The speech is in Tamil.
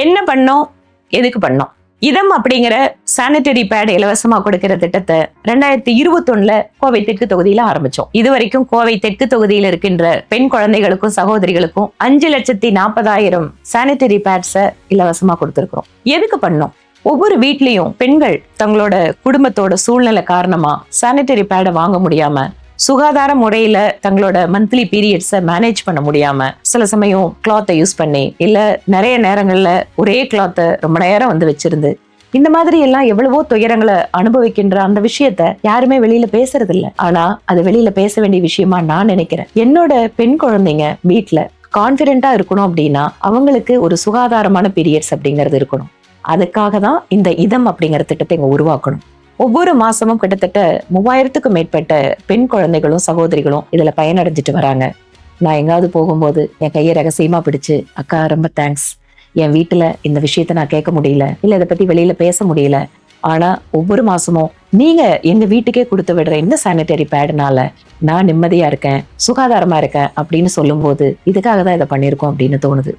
என்ன பண்ணோம், எதுக்கு பண்ணோம்? இதம் அப்படிங்கிற சானிட்டரி பேட் இலவசமா கொடுக்கிற திட்டத்தை 2021 கோவை தெற்கு தொகுதியில ஆரம்பிச்சோம். இதுவரைக்கும் கோவை தெற்கு தொகுதியில் இருக்கின்ற பெண் குழந்தைகளுக்கும் சகோதரிகளுக்கும் 5,40,000 சானிட்டரி பேட்ஸை இலவசமா கொடுத்திருக்கிறோம். எதுக்கு பண்ணோம்? ஒவ்வொரு வீட்லயும் பெண்கள் தங்களோட குடும்பத்தோட சூழ்நிலை காரணமா சானிட்டரி பேடை வாங்க முடியாம, சுகாதார முறையில தங்களோட மந்த்லி பீரியட்ஸை மேனேஜ் பண்ண முடியாம, சில சமயம் கிளாத்தை யூஸ் பண்ணி, இல்ல நிறைய நேரங்கள்ல ஒரே கிளாத்தை ரொம்ப நேரம் வச்சிருந்து, இந்த மாதிரி எல்லாம் எவ்வளவோ துயரங்களை அனுபவிக்கின்ற அந்த விஷயத்த யாருமே வெளியில பேசுறது இல்ல. ஆனா அது வெளியில பேச வேண்டிய விஷயமா நான் நினைக்கிறேன். என்னோட பெண் குழந்தைங்க வீட்டுல கான்பிடென்டா இருக்கணும் அப்படின்னா அவங்களுக்கு ஒரு சுகாதாரமான பீரியட்ஸ் அப்படிங்கிறது இருக்கணும். அதுக்காக தான் இந்த இதம் அப்படிங்கிற திட்டத்தை இங்க உருவாக்கணும். ஒவ்வொரு மாசமும் கிட்டத்தட்ட 3000க்கும் மேற்பட்ட பெண் குழந்தைகளும் சகோதரிகளும் இதுல பயனடைஞ்சிட்டு வராங்க. நான் எங்காவது போகும்போது என் கையை ரகசியமா பிடிச்சு, அக்கா ரொம்ப தேங்க்ஸ், என் வீட்டுல இந்த விஷயத்த நான் கேட்க முடியல, இல்ல இதை பத்தி வெளியில பேச முடியல, ஆனா ஒவ்வொரு மாசமும் நீங்க எங்க வீட்டுக்கே கொடுத்து விடுற இந்த சானிட்டரி பேடுனால நான் நிம்மதியா இருக்கேன், சுகாதாரமா இருக்கேன் அப்படின்னு சொல்லும் போது இதுக்காக தான் இதை பண்ணியிருக்கோம் அப்படின்னு தோணுது.